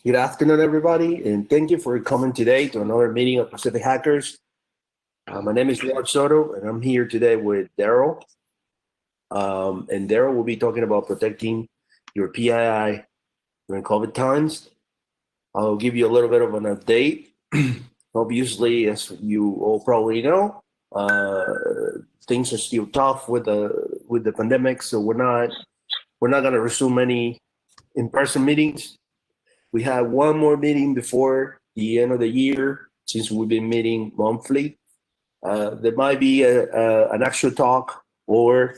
Good afternoon, everybody, and thank you for coming today to another meeting of Pacific Hackers. My name is Rod Soto, and I'm here today with Daryl. And Daryl will be talking about protecting your PII during COVID times. I'll give you a little bit of an update. Obviously, as you all probably know, things are still tough with the pandemic, so we're not going to resume any in-person meetings. We have one more meeting before the end of the year, since we've been meeting monthly. There might be an actual talk, or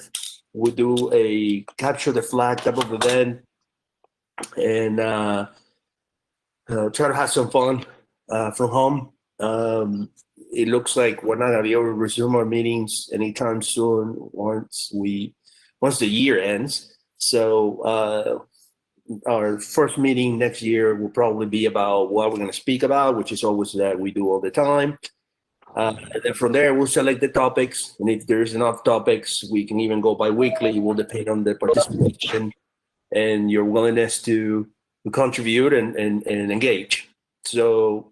we do a capture the flag type of event, and try to have some fun from home. It looks like we're not gonna be able to resume our meetings anytime soon once the year ends. So our first meeting next year will probably be about what we're going to speak about, which is always that we do all the time. And then from there, we'll select the topics. And if there's enough topics, we can even go bi-weekly. It will depend on the participation and your willingness to contribute and engage. So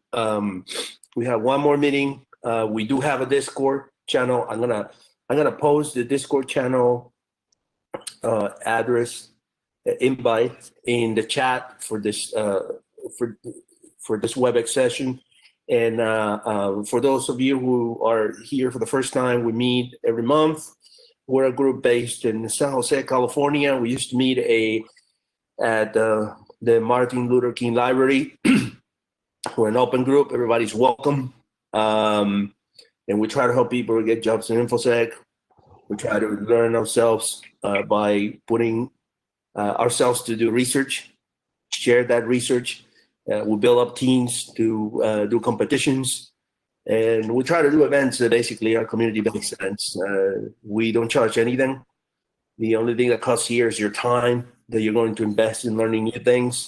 we have one more meeting. We do have a Discord channel. I'm gonna post the Discord channel address invite in the chat for this WebEx session. And for those of you who are here for the first time, we meet every month. We're a group based in San Jose, California. We used to meet at the Martin Luther King Library. We're an open group. Everybody's welcome. And we try to help people get jobs in InfoSec. We try to learn ourselves by putting ourselves to do research, share that research. We build up teams to do competitions, and we try to do events that basically are community-based events. We don't charge anything. The only thing that costs here is your time that you're going to invest in learning new things.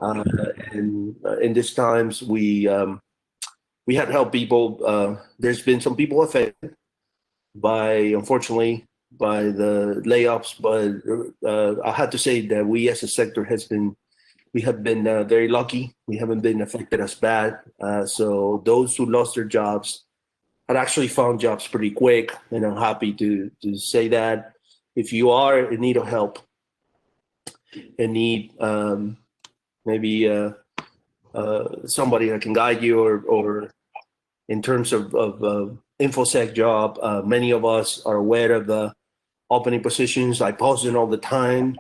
And in these times, we have helped people. There's been some people affected unfortunately, by the layoffs, but I have to say that we as a sector we have been very lucky. We haven't been affected as bad. So those who lost their jobs had actually found jobs pretty quick, and I'm happy to say that. If you are in need of help and need maybe somebody that can guide you, or in terms of InfoSec job, many of us are aware of the opening positions. I post it all the time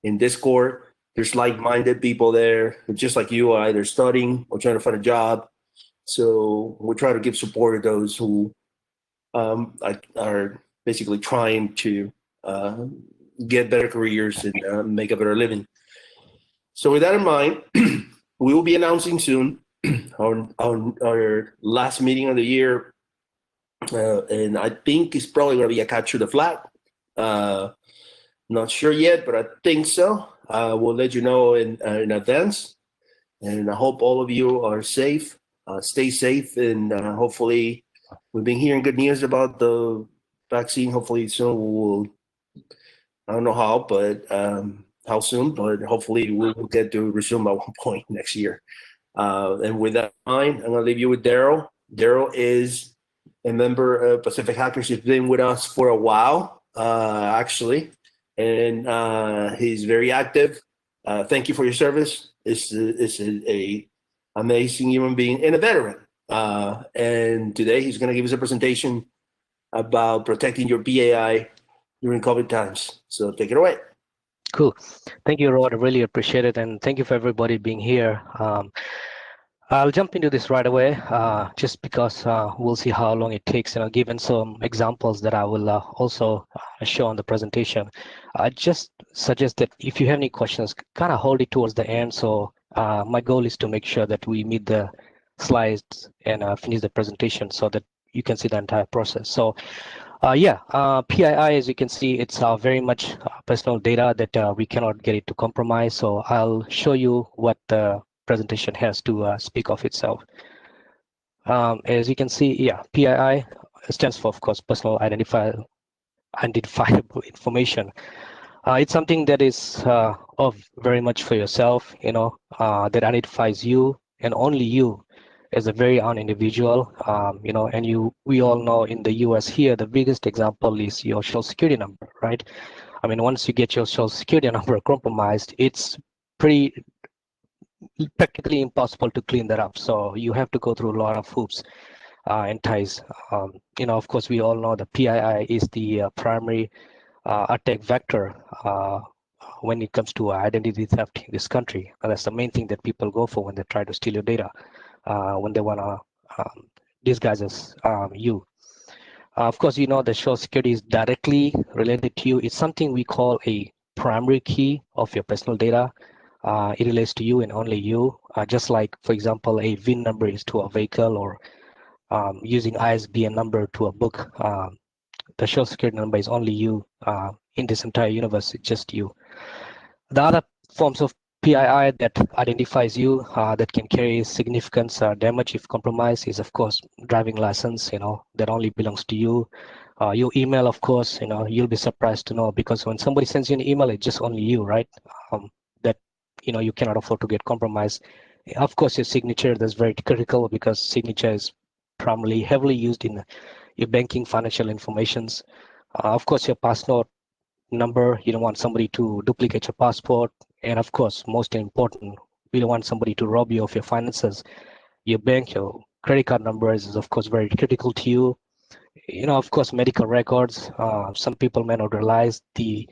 in Discord. There's like-minded people there, just like you, are either studying or trying to find a job. So we try to give support to those who are basically trying to get better careers and make a better living. So with that in mind, we will be announcing soon on our last meeting of the year. And I think it's probably going to be a capture the flag. Not sure yet, but I think so. We'll let you know in advance. And I hope all of you are safe. Stay safe, and hopefully, we've been hearing good news about the vaccine. Hopefully soon we'll, I don't know how soon, but hopefully we'll get to resume at one point next year. And with that in mind, I'm going to leave you with Daryl. Daryl is a member of Pacific Hackers. He's been with us for a while, actually, and he's very active. Thank you for your service. It's a amazing human being and a veteran. And today he's going to give us a presentation about protecting your PII during COVID times. So take it away. Cool. Thank you, Rod. I really appreciate it. And thank you for everybody being here. I'll jump into this right away, just because we'll see how long it takes, given some examples that I will also show on the presentation. I just suggest that if you have any questions, kind of hold it towards the end. So my goal is to make sure that we meet the slides and finish the presentation so that you can see the entire process. So PII, as you can see, it's very much personal data that we cannot get it to compromise. So I'll show you what the presentation has to speak of itself. As you can see, PII stands for, of course, personal identifiable information. It's something that is of very much for yourself, that identifies you and only you as a very own individual, and we all know in the US here, the biggest example is your social security number, right? I mean, once you get your social security number compromised, it's pretty practically impossible to clean that up. So you have to go through a lot of hoops and ties. Of course, we all know the PII is the primary attack vector when it comes to identity theft in this country. And that's the main thing that people go for when they try to steal your data, when they want to disguise as you. Of course, the social security is directly related to you. It's something we call a primary key of your personal data. It relates to you and only you, just like, for example, a VIN number is to a vehicle, or using ISBN number to a book. The social security number is only you in this entire universe. It's just you. The other forms of PII that identifies you that can carry significant damage if compromised is, of course, driving license, that only belongs to you. Your email, of course, you'll be surprised to know, because when somebody sends you an email, it's just only you, right? That, you cannot afford to get compromised. Of course, your signature, that's very critical, because signature is primarily heavily used in your banking financial informations. Of course, your passport number, you don't want somebody to duplicate your passport. And of course, most important, we don't want somebody to rob you of your finances. Your bank, your credit card number is of course very critical to you. Of course, medical records. Some people may not realize the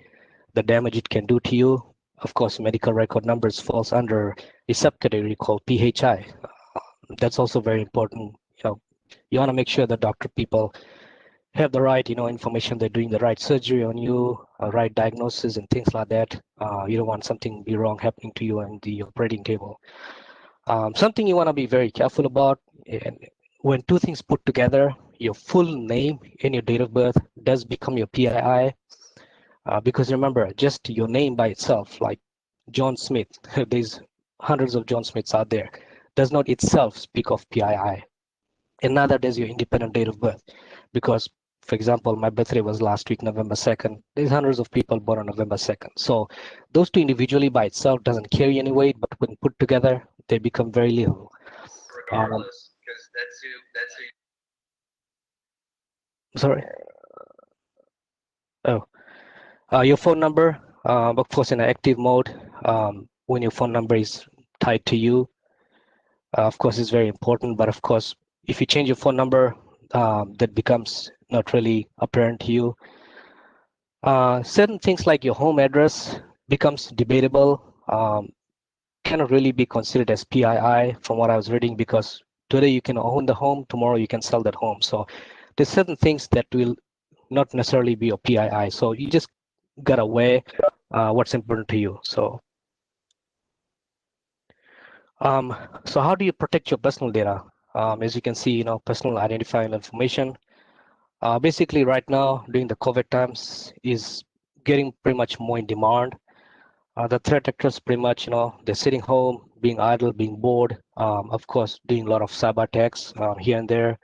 damage it can do to you. Of course, medical record numbers falls under a subcategory called PHI. That's also very important. You want to make sure that doctor people have the right, information. They're doing the right surgery on you, right diagnosis and things like that. You don't want something be wrong happening to you on the operating table. Something you want to be very careful about, and when two things put together, your full name and your date of birth does become your PII. Because remember, just your name by itself, like John Smith, there's hundreds of John Smiths out there, does not itself speak of PII. And neither does your independent date of birth, because, for example, my birthday was last week, November 2nd. There's hundreds of people born on November 2nd. So those two individually by itself doesn't carry any weight, but when put together, they become very little. Regardless, because sorry. Your phone number, of course, in an active mode, when your phone number is tied to you, of course, is very important. But of course, if you change your phone number, that becomes not really apparent to you. Certain things like your home address becomes debatable. Cannot really be considered as PII from what I was reading, because today you can own the home, tomorrow you can sell that home. So there's certain things that will not necessarily be a PII. So you just gotta weigh what's important to you. So how do you protect your personal data? As you can see, personal identifying information. Basically, right now during the COVID times is getting pretty much more in demand. The threat actors pretty much, they're sitting home, being idle, being bored. Of course, doing a lot of cyber attacks here and there.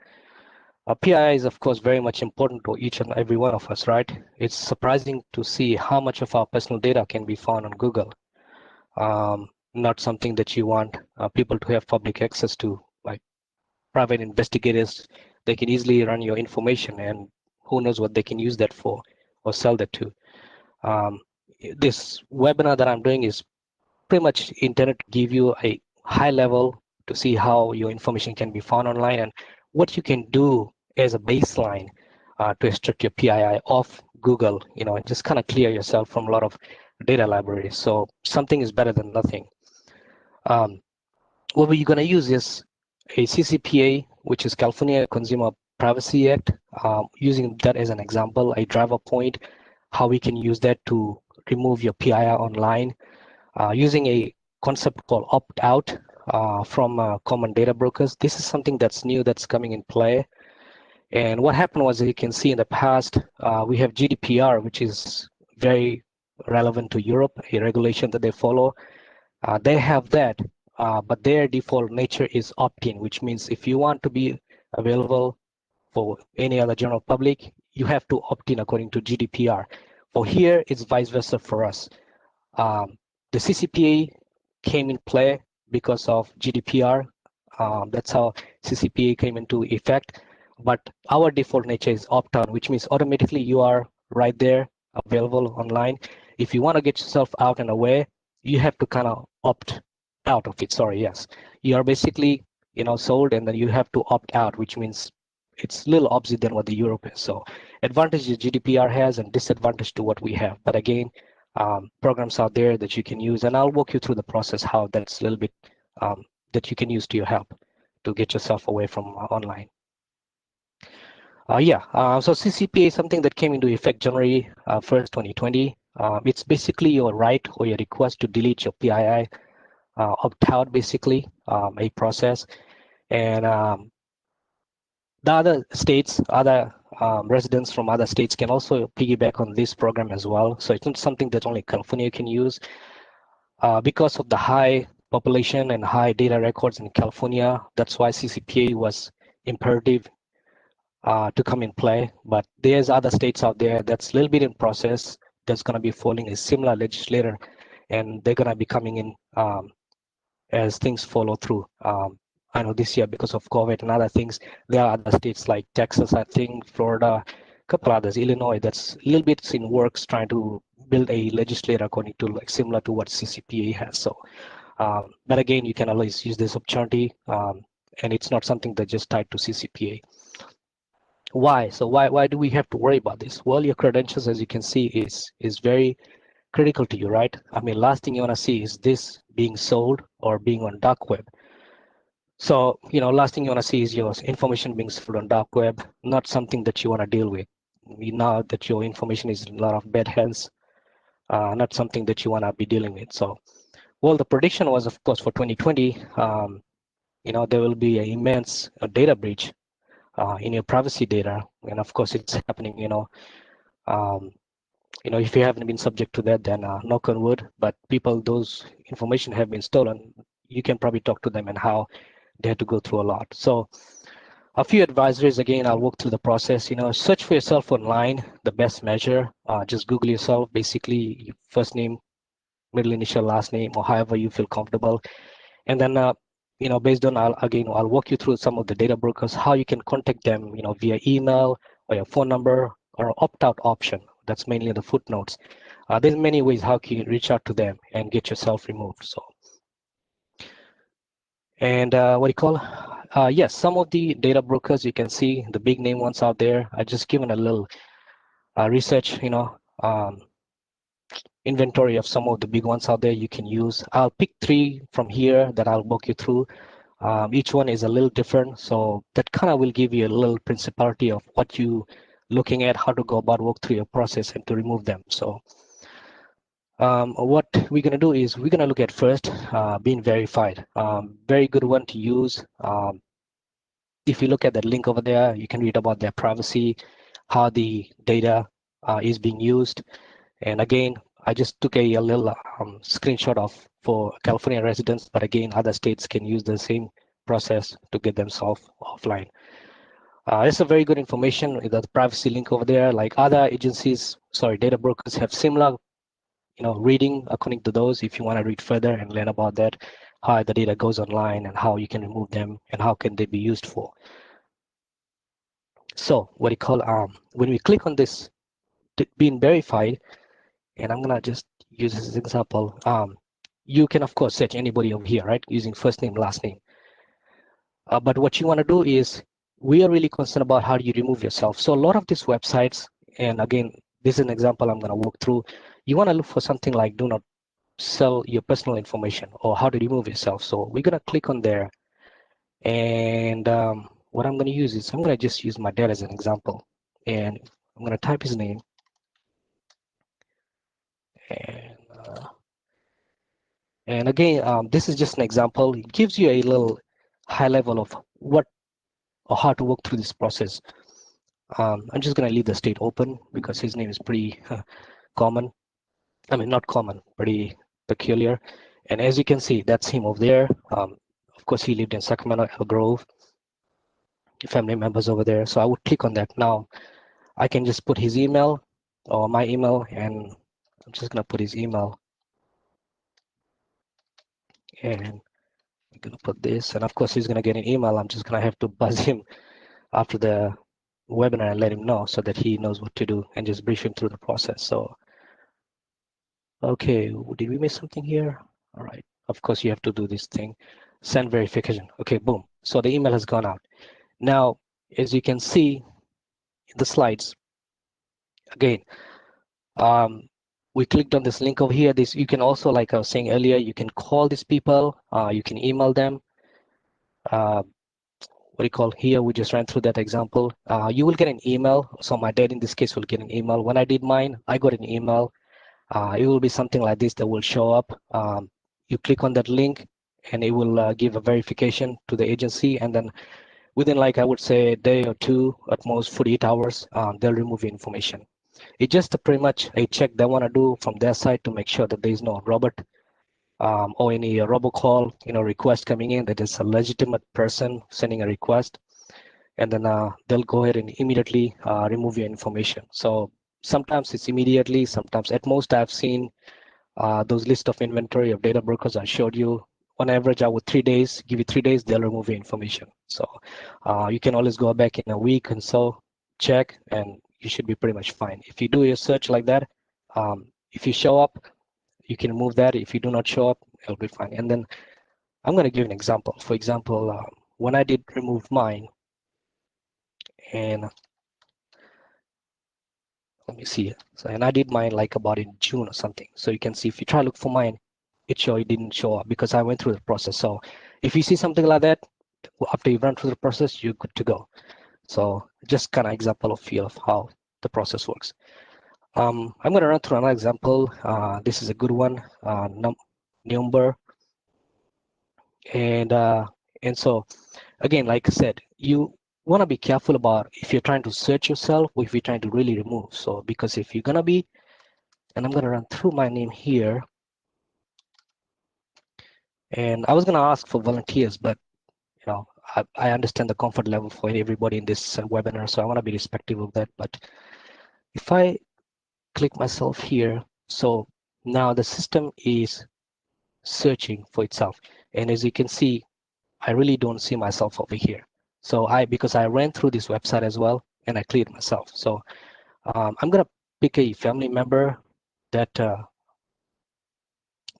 PII is, of course, very much important to each and every one of us, right? It's surprising to see how much of our personal data can be found on Google. Not something that you want people to have public access to, like private investigators. They can easily run your information, and who knows what they can use that for or sell that to. This webinar that I'm doing is pretty much intended to give you a high level to see how your information can be found online and what you can do as a baseline to extract your PII off Google, and just kind of clear yourself from a lot of data libraries. So something is better than nothing. What we're going to use is a CCPA, which is California Consumer Privacy Act. Using that as an example, a driver point, how we can use that to remove your PII online, using a concept called opt-out from common data brokers. This is something that's new, that's coming in play. And what happened was, you can see in the past, we have GDPR, which is very relevant to Europe, a regulation that they follow. They have that, but their default nature is opt-in, which means if you want to be available for any other general public, you have to opt in according to GDPR. For here, it's vice versa for us. The CCPA came in play because of GDPR. That's how CCPA came into effect. But our default nature is opt-out, which means automatically you are right there, available online. If you want to get yourself out and away, you have to kind of opt out of it. Sorry, yes. You are basically, sold, and then you have to opt out, which means it's a little opposite than what the Europe is. So advantage GDPR has and disadvantage to what we have. But again, programs out there that you can use, and I'll walk you through the process how that's a little bit that you can use to your help to get yourself away from online. So CCPA is something that came into effect January 1st, 2020. It's basically your right or your request to delete your PII, opt out basically, a process. And the other states, other residents from other states can also piggyback on this program as well. So it's not something that only California can use. Because of the high population and high data records in California, that's why CCPA was imperative to come in play. But there's other states out there that's a little bit in process that's going to be following a similar legislator, and they're going to be coming in as things follow through. I know this year because of COVID and other things, there are other states like Texas, I think, Florida, a couple others, Illinois, that's a little bit in works trying to build a legislator according to similar to what CCPA has. So, but again, you can always use this opportunity, and it's not something that's just tied to CCPA. Why? So why do we have to worry about this? Well, your credentials, as you can see, is very critical to you, right? I mean, last thing you want to see is this being sold or being on dark web. So, last thing you want to see is your information being sold on dark web, not something that you want to deal with. Now that your information is in a lot of bad hands, not something that you want to be dealing with. So, well, the prediction was, of course, for 2020, there will be an immense data breach in your privacy data. And of course, it's happening, if you haven't been subject to that, then knock on wood, but those information have been stolen. You can probably talk to them and how they had to go through a lot. So a few advisories, again, I'll walk through the process. Search for yourself online, the best measure. Just Google yourself, basically first name, middle initial, last name, or however you feel comfortable. And then, based on, I'll walk you through some of the data brokers, how you can contact them, via email or your phone number or opt-out option. That's mainly the footnotes. There's many ways how you can reach out to them and get yourself removed. So, and what do you call? Yes, some of the data brokers, you can see the big name ones out there. I just given a little research, inventory of some of the big ones out there you can use. I'll pick 3 from here that I'll walk you through. Each one is a little different, so that kind of will give you a little principality of what you looking at, how to go about walk through your process and to remove them. So what we're going to do is we're going to look at first being verified. Very good one to use. If you look at that link over there, you can read about their privacy, how the data is being used. And again, I just took a little screenshot for California residents, but again, other states can use the same process to get themselves offline. It's a very good information with the privacy link over there. Like other agencies, data brokers have similar, reading according to those. If you want to read further and learn about that, how the data goes online and how you can remove them and how can they be used for. So what you call when we click on this being verified, and I'm gonna just use this as an example. You can of course search anybody over here, right, using first name, last name. But what you want to do is, we are really concerned about how do you remove yourself. So a lot of these websites, and again, this is an example I'm going to walk through. You want to look for something like do not sell your personal information or how to remove yourself. So we're going to click on there. And what I'm going to use is I'm going to just use my dad as an example. And I'm going to type his name. And again, this is just an example. It gives you a little high level of what or how to work through this process. I'm just going to leave the state open because his name is pretty common. I mean, not common, pretty peculiar. And as you can see, that's him over there. Of course, he lived in Sacramento, Elk Grove. Family members over there. So I would click on that. Now, I can just put his email or my email, and I'm just gonna put his email, and I'm gonna put this, and of course he's gonna get an email. I'm just gonna have to buzz him after the webinar and let him know so that he knows what to do and just brief him through the process. So, okay, did we miss something here? All right, of course you have to do this thing, send verification. Okay, boom. So the email has gone out. Now, as you can see in the slides, again, we clicked on this link over here. This, you can also, like I was saying earlier, you can call these people, you can email them. What do you call here? We just ran through that example. You will get an email. So my dad in this case will get an email. When I did mine, I got an email. It will be something like this that will show up. You click on that link and it will give a verification to the agency, and then within, like I would say, a day or two, at most 48 hours, they'll remove your information. It's just pretty much a check they want to do from their side to make sure that there is no robot or any robocall, request coming in, that is a legitimate person sending a request, and then they'll go ahead and immediately remove your information. So sometimes it's immediately, sometimes at most I've seen those list of inventory of data brokers I showed you. On average, I would 3 days, give you 3 days, they'll remove your information. So you can always go back in a week and so check, and you should be pretty much fine. If you do your search like that, if you show up, you can remove that. If you do not show up, it'll be fine. And then I'm going to give an example. For example, when I did remove mine, and let me see. So, and I did mine like about in June or something. So you can see if you try to look for mine, it didn't show up because I went through the process. So if you see something like that, after you run through the process, you're good to go. So just kind of example of feel of how the process works. I'm going to run through another example. This is a good one, number. And so again, like I said, you want to be careful about if you're trying to search yourself or if you're trying to really remove. So because if you're going to be, and I'm going to run through my name here, and I was going to ask for volunteers, but I understand the comfort level for everybody in this webinar, so I want to be respectful of that. But if I click myself here, so now the system is searching for itself, and as you can see, I really don't see myself over here. So because I ran through this website as well and I cleared myself. So I'm gonna pick a family member that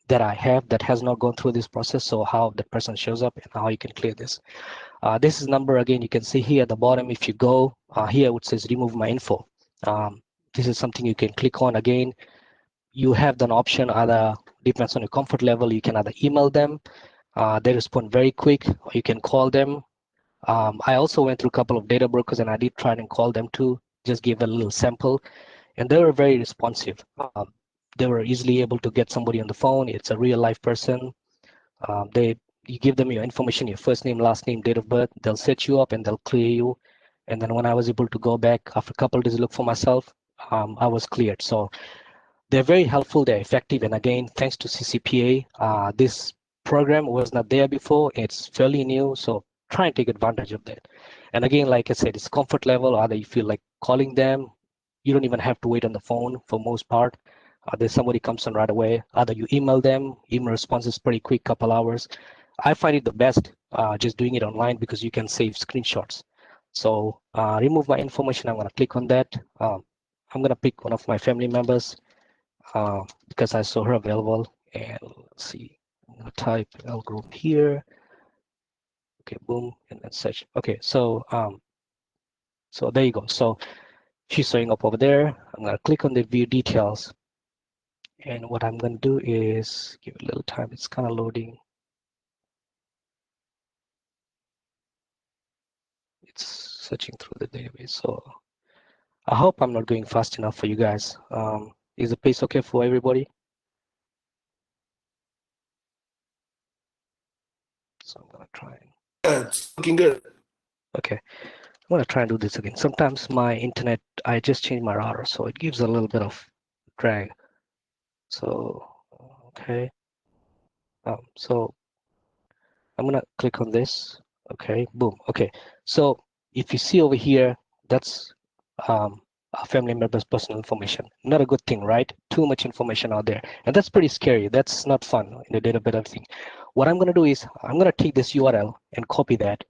that I have that has not gone through this process. So how the person shows up and how you can clear this. This is number again. You can see here at the bottom. If you go here, it says remove my info. This is something you can click on. Again, you have an option. Either depends on your comfort level. You can either email them. They respond very quick. Or you can call them. I also went through a couple of data brokers and I did try and call them too. Just give a little sample, and they were very responsive. They were easily able to get somebody on the phone. It's a real life person. You give them your information, your first name, last name, date of birth. They'll set you up and they'll clear you. And then when I was able to go back after a couple of days, look for myself, I was cleared. So they're very helpful. They're effective. And again, thanks to CCPA, this program was not there before. It's fairly new. So try and take advantage of that. And again, like I said, it's comfort level. Either you feel like calling them, you don't even have to wait on the phone for most part. There's somebody comes on right away. Either you email them, email response is pretty quick, couple hours. I find it the best just doing it online because you can save screenshots. So remove my information. I'm going to click on that. I'm going to pick one of my family members because I saw her available. And let's see, I'm going to type L group here. Okay, boom, and then search. Okay, so so there you go. So she's showing up over there. I'm going to click on the view details. And what I'm going to do is give it a little time. It's kind of loading. It's searching through the database. So I hope I'm not going fast enough for you guys. Is the pace okay for everybody? So I'm going to try. Yeah, it's looking good. Okay, I'm going to try and do this again. Sometimes my internet, I just changed my router, so it gives a little bit of drag. So, okay. So I'm going to click on this. Okay, boom. Okay, so if you see over here, that's family members' personal information. Not a good thing, right? Too much information out there. And that's pretty scary. That's not fun in the database thing. What I'm going to do is I'm going to take this URL and copy that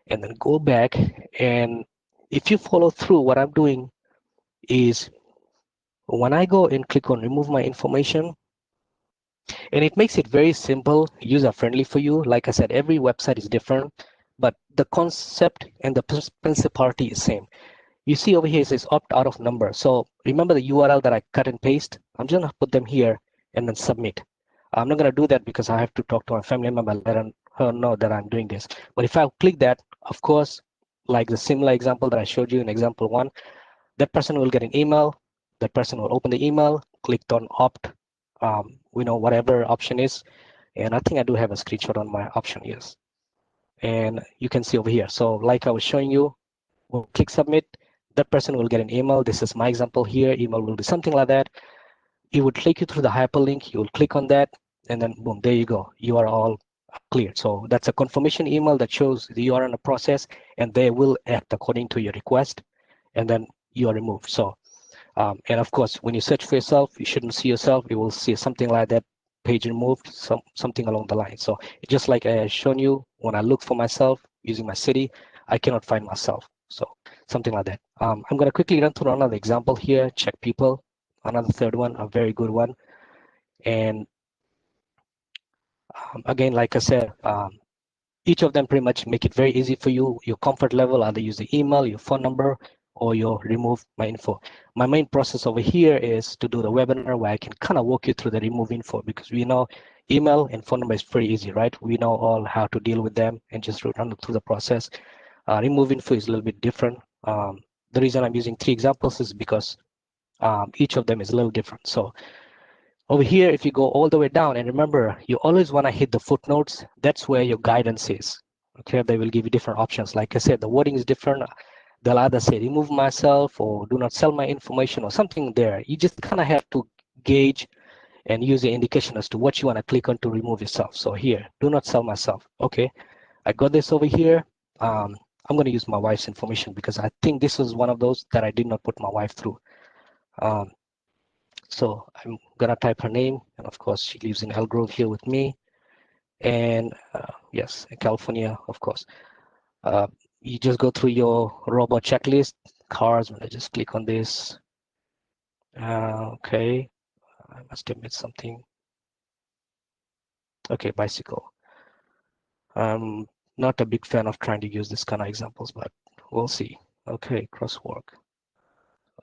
and then go back. And if you follow through, what I'm doing is when I go and click on remove my information, and it makes it very simple, user friendly for you. Like I said, every website is different, but the concept and the principality is same. You see over here it says opt out of number. So remember the URL that I cut and paste? I'm just gonna put them here and then submit. I'm not gonna do that because I have to talk to my family member, let her know that I'm doing this. But if I click that, of course, like the similar example that I showed you in example 1, that person will get an email. That person will open the email, clicked on opt, whatever option is. And I think I do have a screenshot on my option, yes. And you can see over here. So like I was showing you, we'll click submit. That person will get an email. This is my example here. Email will be something like that. It would take you through the hyperlink. You will click on that, and then boom, there you go. You are all cleared. So that's a confirmation email that shows that you are in a process, and they will act according to your request, and then you are removed. So, and of course, when you search for yourself, you shouldn't see yourself. You will see something like that, page removed, something along the line. So just like I have shown you, when I look for myself using my city, I cannot find myself. So something like that. I'm going to quickly run through another example here. Check people, another third one, a very good one. And again, like I said, each of them pretty much make it very easy for you. Your comfort level, either use the email, your phone number, or your remove my info. My main process over here is to do the webinar where I can kind of walk you through the remove info, because we know email and phone number is pretty easy, right? We know all how to deal with them and just run through the process. Remove info is a little bit different. The reason I'm using 3 examples is because each of them is a little different. So over here, if you go all the way down, and remember, you always want to hit the footnotes. That's where your guidance is. Okay, they will give you different options. Like I said, the wording is different. They'll either say remove myself or do not sell my information or something there. You just kind of have to gauge and use the indication as to what you want to click on to remove yourself. So here, do not sell myself. Okay, I got this over here. I'm going to use my wife's information because I think this was one of those that I did not put my wife through. So I'm gonna type her name, and of course she lives in Elk Grove here with me, and yes, in California, of course. You just go through your robot checklist, cars. I just click on this. Okay, I must have missed something. Okay, bicycle. I'm not a big fan of trying to use this kind of examples, but we'll see. Okay, crosswalk.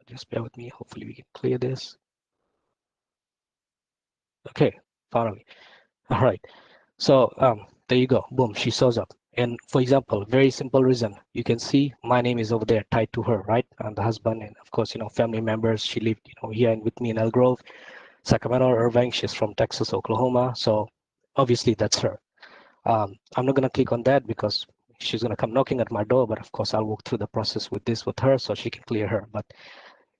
Just bear with me. Hopefully we can clear this. Okay, finally. All right. So there you go. Boom, she shows up. And for example, very simple reason. You can see my name is over there tied to her, right? And the husband, and of course, family members. She lived, here and with me in Elk Grove, Sacramento, Irvine. She's from Texas, Oklahoma. So obviously that's her. I'm not gonna click on that because she's gonna come knocking at my door. But of course, I'll walk through the process with her so she can clear her. But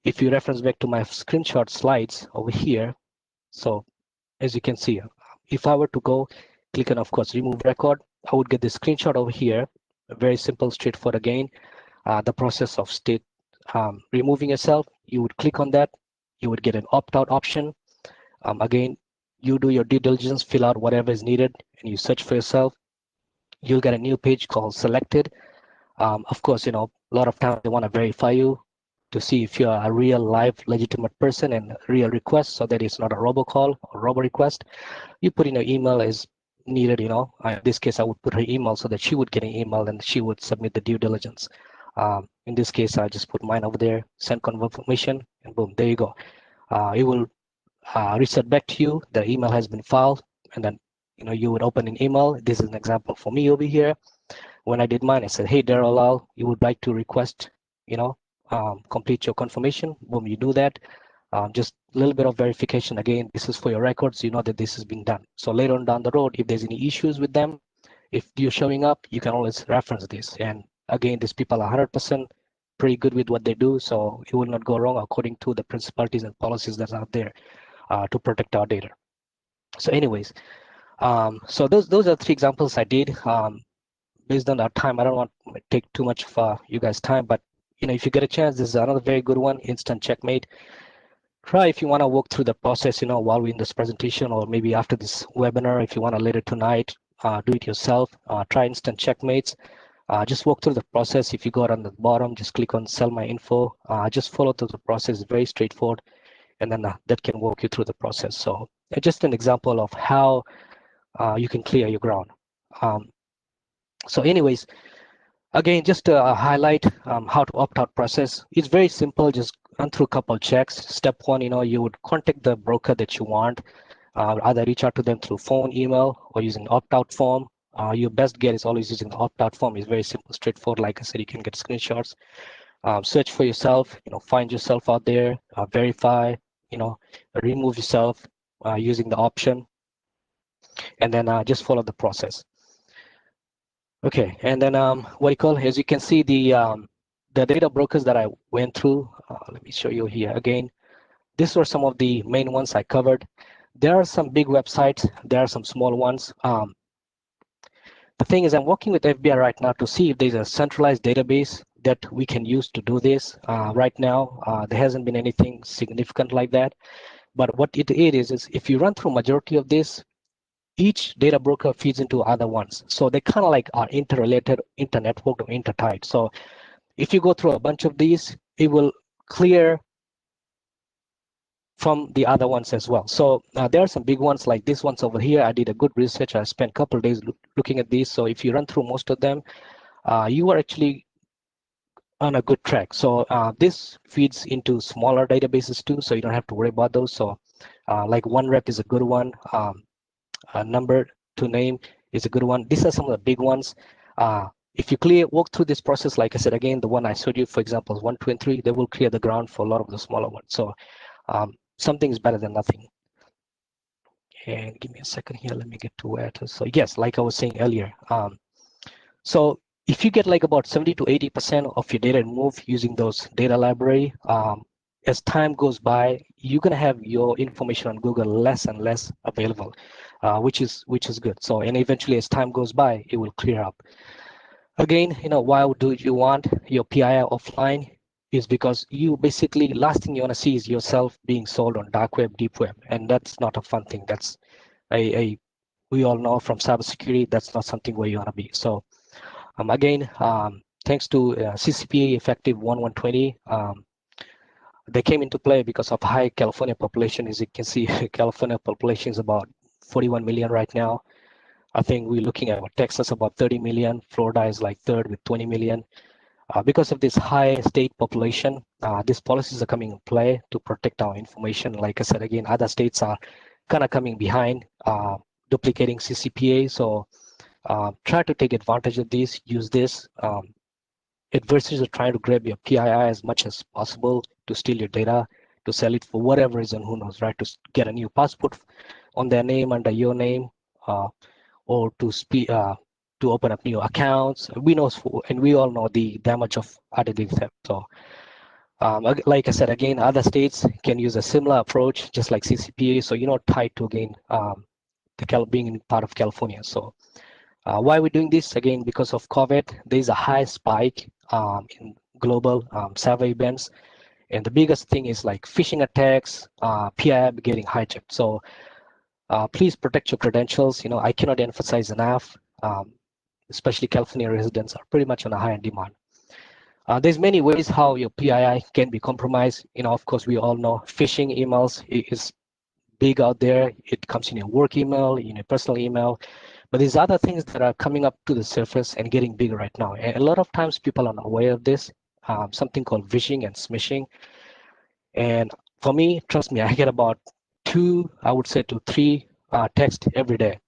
if you reference back to my screenshot slides over here, so as you can see, if I were to go click on, of course, remove record, I would get the screenshot over here. Very simple, straightforward again. The process of removing yourself, you would click on that. You would get an opt-out option. Again, you do your due diligence, fill out whatever is needed, and you search for yourself. You'll get a new page called selected. Of course, a lot of times they want to verify you to see if you're a real, live, legitimate person and real request, so that it's not a robocall or robo request. You put in your email as needed. In this case, I would put her email so that she would get an email and she would submit the due diligence. In this case, I just put mine over there, send confirmation, and boom, there you go. It will reset back to you. The email has been filed, and then you would open an email. This is an example for me over here. When I did mine, I said, hey, Daryl, you would like to request, complete your confirmation. Boom, you do that. Just a little bit of verification. Again, this is for your records. You know that this has been done. So later on down the road, if there's any issues with them, if you're showing up, you can always reference this. And again, these people are 100% pretty good with what they do. So it will not go wrong according to the principalities and policies that's out there to protect our data. So anyways, so those are 3 examples I did. Based on our time, I don't want to take too much of you guys' time, but if you get a chance, this is another very good one, Instant Checkmate. Try if you want to walk through the process, while we're in this presentation, or maybe after this webinar, if you want to later tonight, do it yourself. Try Instant Checkmates. Just walk through the process. If you go on the bottom, just click on Sell My Info. Just follow through the process. It's very straightforward, and then that can walk you through the process. So just an example of how you can clear your ground. So anyways, again, just to highlight how to opt out process. It's very simple. Just run through a couple checks. Step one, you would contact the broker that you want. Either reach out to them through phone, email, or using opt-out form. Your best get is always using the opt-out form. It's very simple, straightforward. Like I said, you can get screenshots. Search for yourself. Find yourself out there. Verify. Remove yourself using the option, and then just follow the process. Okay, and then what you call, as you can see, the data brokers that I went through. Let me show you here again. These were some of the main ones I covered. There are some big websites. There are some small ones. The thing is, I'm working with FBI right now to see if there's a centralized database that we can use to do this. Right now, there hasn't been anything significant like that. But what it is if you run through majority of this, each data broker feeds into other ones. So they kind of like are interrelated, internetworked, or intertied. So if you go through a bunch of these, it will clear from the other ones as well. So there are some big ones like these ones over here. I did a good research. I spent a couple of days looking at these. So if you run through most of them, you are actually on a good track. So this feeds into smaller databases too, so you don't have to worry about those. So like OneRep is a good one. Number to name is a good one. These are some of the big ones. If you walk through this process, like I said, again, the one I showed you, for example, 1, 2, and 3, they will clear the ground for a lot of the smaller ones. So something is better than nothing. And give me a second here. Let me get to where it is. So yes, like I was saying earlier. So if you get like about 70 to 80% of your data removed using those data library, as time goes by, you're gonna have your information on Google less and less available, which is good. So, and eventually as time goes by, it will clear up. Again, why do you want your PII offline? Is because you basically, last thing you want to see is yourself being sold on dark web, deep web, and that's not a fun thing. That's we all know from cybersecurity, that's not something where you want to be. So again, thanks to CCPA effective 1120, they came into play because of high California population. As you can see, California population is about 41 million right now. I think we're looking at Texas about 30 million. Florida is like third with 20 million. Because of this high state population, these policies are coming in play to protect our information. Like I said, again, other states are kind of coming behind, duplicating CCPA. So try to take advantage of this, use this. Adversaries are trying to grab your PII as much as possible to steal your data, to sell it for whatever reason, who knows, right? To get a new passport on their name, under your name, or to open up new accounts. We know, and we all know the damage of identity theft. So, like I said, again, other states can use a similar approach, just like CCPA. So you're not tied to again being part of California. So why are we doing this? Again, because of COVID, there's a high spike in global cyber events. And the biggest thing is like phishing attacks, PII getting hijacked. So please protect your credentials. I cannot emphasize enough, especially California residents are pretty much on a high demand. There's many ways how your PII can be compromised. Of course, we all know phishing emails is big out there. It comes in your work email, in your personal email. But there's other things that are coming up to the surface and getting bigger right now. And a lot of times people are not aware of this, something called phishing and smishing. And for me, trust me, I get about 2, I would say to 3 texts every day.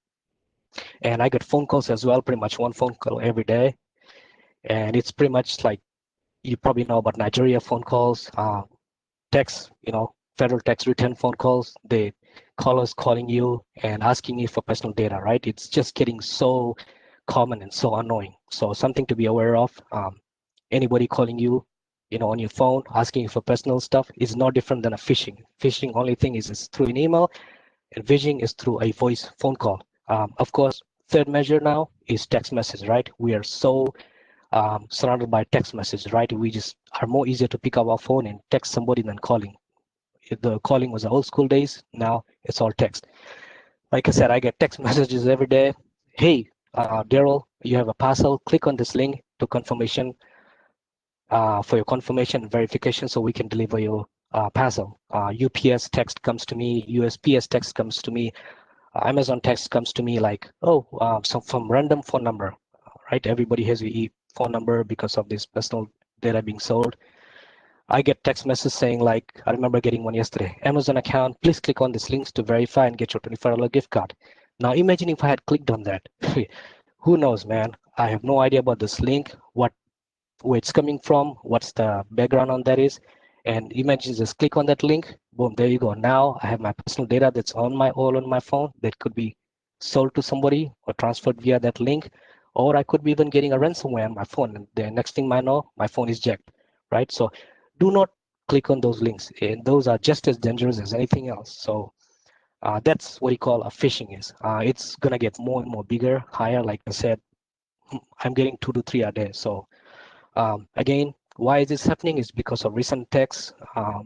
And I get phone calls as well, pretty much 1 phone call every day. And it's pretty much like, you probably know about Nigeria phone calls, text, federal tax return phone calls. They callers calling you and asking you for personal data, right? It's just getting so common and so annoying. So something to be aware of. Anybody calling you, on your phone, asking you for personal stuff is no different than a phishing. Phishing only thing is through an email, and phishing is through a voice phone call. Of course, third measure now is text message, right? We are so surrounded by text messages, right? We just are more easier to pick up our phone and text somebody than calling. The calling was the old school days. Now it's all text. Like I said, I get text messages every day. Hey, Daryl, you have a parcel. Click on this link to confirmation for your confirmation and verification so we can deliver your parcel. UPS text comes to me, USPS text comes to me, Amazon text comes to me like, oh, so from random phone number, right? Everybody has a phone number because of this personal data being sold. I get text message saying like, I remember getting one yesterday, Amazon account, please click on these links to verify and get your $25 gift card. Now imagine if I had clicked on that. Who knows, man? I have no idea about this link, where it's coming from, what's the background on that is. And imagine just click on that link, boom, there you go. Now I have my personal data that's all on my phone that could be sold to somebody or transferred via that link, or I could be even getting a ransomware on my phone. And the next thing I know, my phone is jacked, right? So do not click on those links. And those are just as dangerous as anything else. So that's what you call a phishing is. It's gonna get more and more bigger, higher. Like I said, I'm getting 2 to 3 a day. So again, why is this happening is because of recent attacks.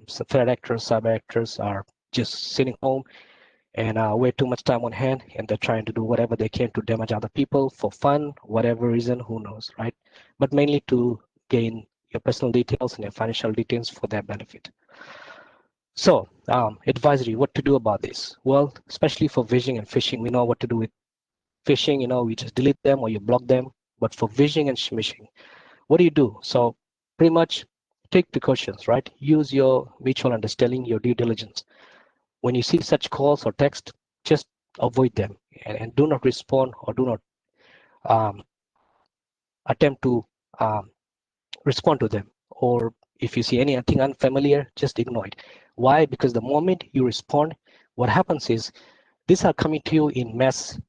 So threat actors, cyber actors are just sitting home and way too much time on hand, and they're trying to do whatever they can to damage other people for fun, whatever reason, who knows, right? But mainly to gain your personal details and your financial details for their benefit. So advisory, what to do about this? Well, especially for phishing and phishing, we know what to do with phishing. We just delete them or you block them. But for phishing and smishing, what do you do? So pretty much take precautions, right? Use your mutual understanding, your due diligence. When you see such calls or text, just avoid them and do not respond or do not um, attempt to um, respond to them. Or if you see anything unfamiliar, just ignore it. Why? Because the moment you respond, what happens is these are coming to you in mass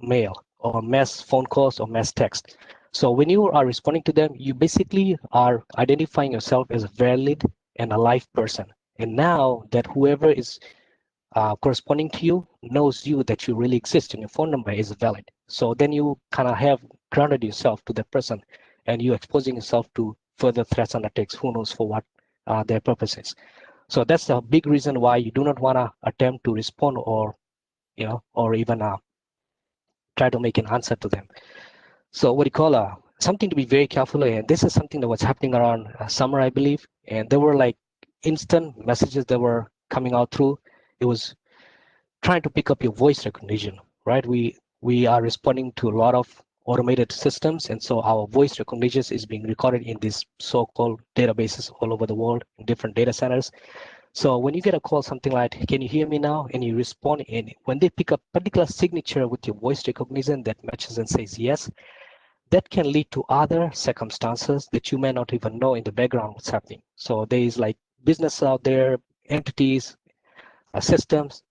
mail or mass phone calls or mass text. So when you are responding to them, you basically are identifying yourself as a valid and a live person. And now that whoever is corresponding to you knows you that you really exist and your phone number is valid. So then you kind of have grounded yourself to that person and you're exposing yourself to further threats and attacks, who knows for what their purpose is. So that's a big reason why you do not want to attempt to respond or even try to make an answer to them. So what do you call something to be very careful, and this is something that was happening around summer, I believe, and there were like instant messages that were coming out through. It was trying to pick up your voice recognition, right? We are responding to a lot of automated systems, and so our voice recognition is being recorded in these so-called databases all over the world in different data centers. So when you get a call, something like, can you hear me now? And you respond, and when they pick up particular signature with your voice recognition that matches and says yes, that can lead to other circumstances that you may not even know in the background what's happening. So there is like business out there, entities, systems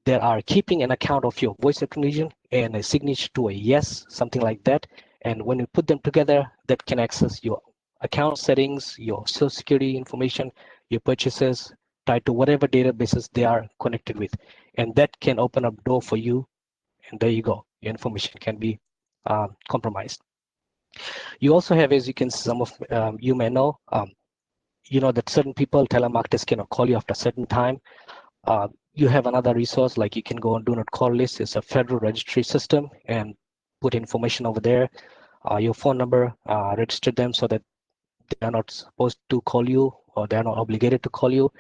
that are keeping an account of your voice recognition and a signature to a yes, something like that. And when you put them together, that can access your account settings, your social security information, your purchases, tied to whatever databases they are connected with. And that can open up door for you. And there you go. Your information can be compromised. You also have, as you can, some of you may know, that certain people, telemarketers cannot call you after a certain time. You have another resource, like you can go on do not call list. It's a federal registry system and put information over there, your phone number, register them so that they are not supposed to call you or they are not obligated to call you.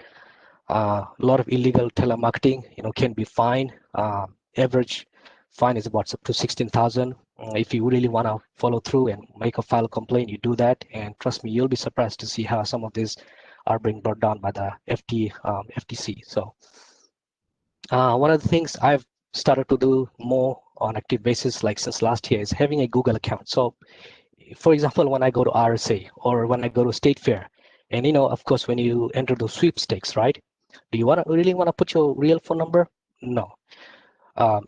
A lot of illegal telemarketing, can be fined. Average fine is about up to 16,000. If you really want to follow through and make a file complaint, you do that. And trust me, you'll be surprised to see how some of these are being brought down by the FTC. So one of the things I've started to do more on active basis, like since last year, is having a Google account. So for example, when I go to RSA or when I go to State Fair, and of course, when you enter the sweepstakes, right? Do you really want to put your real phone number? No.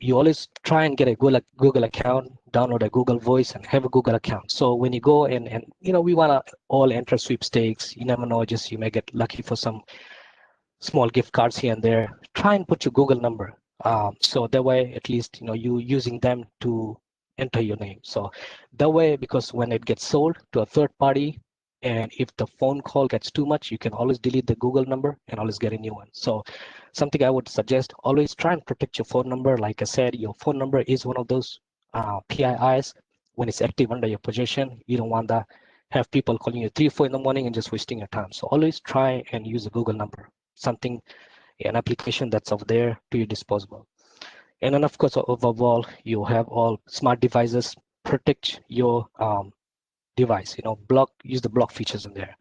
You always try and get a Google account, download a Google Voice, and have a Google account. So when you go and we want to all enter sweepstakes, you never know, just you may get lucky for some small gift cards here and there. Try and put your Google number. So that way, at least, you using them to enter your name. So that way, because when it gets sold to a third party, and if the phone call gets too much, you can always delete the Google number and always get a new one. So something I would suggest, always try and protect your phone number. Like I said, your phone number is one of those PIIs. When it's active under your possession, you don't want to have people calling you 3, 4 in the morning and just wasting your time. So always try and use a Google number, something, an application that's over there to your disposal. And then of course, overall, you have all smart devices, protect your device, use the block features in there.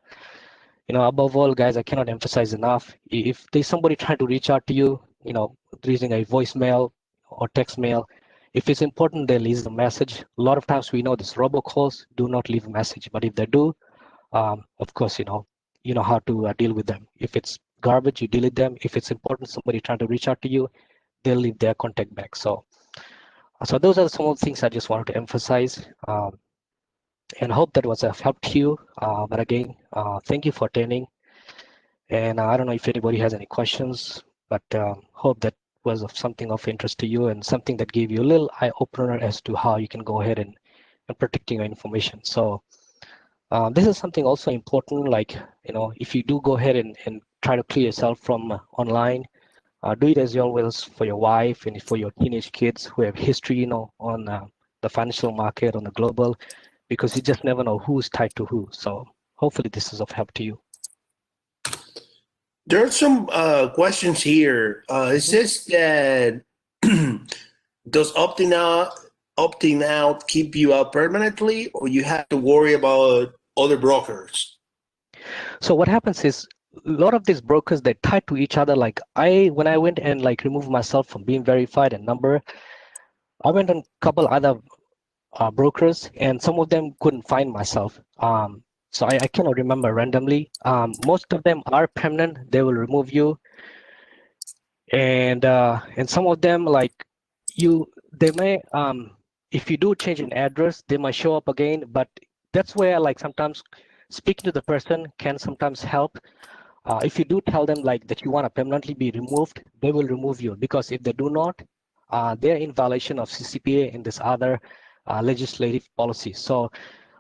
Above all, guys, I cannot emphasize enough, if there's somebody trying to reach out to you, using a voicemail or text mail, if it's important, they leave a message. A lot of times we know this robocalls do not leave a message, but if they do, of course, you know how to deal with them. If it's garbage, you delete them. If it's important, somebody trying to reach out to you, they'll leave their contact back. So those are some of the things I just wanted to emphasize, and hope that was of help to you. But again, thank you for attending. And I don't know if anybody has any questions, but hope that was of something of interest to you and something that gave you a little eye opener as to how you can go ahead and protecting your information. So this is something also important, like, if you do go ahead and try to clear yourself from online, do it as always for your wife and for your teenage kids who have history, on the financial market, on the global, because you just never know who's tied to who. So hopefully this is of help to you. There are some questions here. It says that does opting out keep you out permanently, or you have to worry about other brokers? So what happens is, a lot of these brokers, they tie to each other. Like when I went and removed myself from being verified and number, I went on a couple other brokers, and some of them couldn't find myself. So I cannot remember randomly. Most of them are permanent. They will remove you, and some of them, like they may, if you do change an address, they might show up again. But that's where, like, sometimes speaking to the person can sometimes help. If you do tell them like that you want to permanently be removed, they will remove you, because if they do not, they're in violation of CCPA and this other legislative policy. So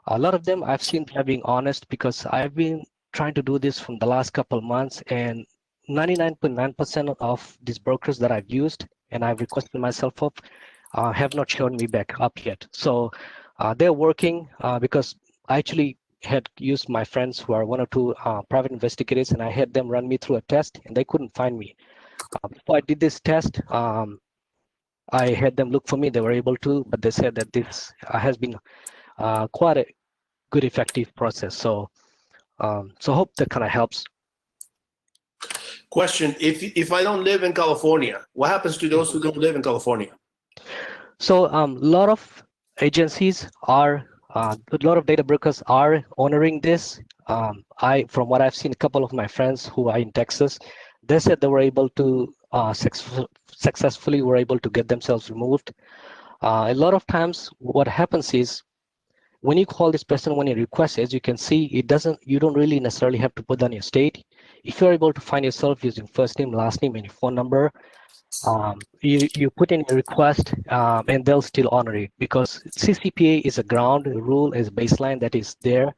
a lot of them, I've seen they're being honest, because I've been trying to do this from the last couple of months, and 99.9% of these brokers that I've used and I've requested myself of have not shown me back up yet. So they're working, because I actually had used my friends who are 1 or 2 private investigators, and I had them run me through a test, and they couldn't find me. Before I did this test, I had them look for me. They were able to, but they said that this has been quite a good, effective process. So hope that kind of helps. Question: If I don't live in California, what happens to those who don't live in California? So a lot of agencies are, a lot of data brokers are honoring this. From what I've seen, a couple of my friends who are in Texas, they said they were able to successfully were able to get themselves removed. A lot of times, what happens is, when you call this person, when you request, as you can see, you don't really necessarily have to put down your state. If you're able to find yourself using first name, last name, and your phone number, you put in a request, and they'll still honor it, because CCPA is a ground rule, is a baseline that is there.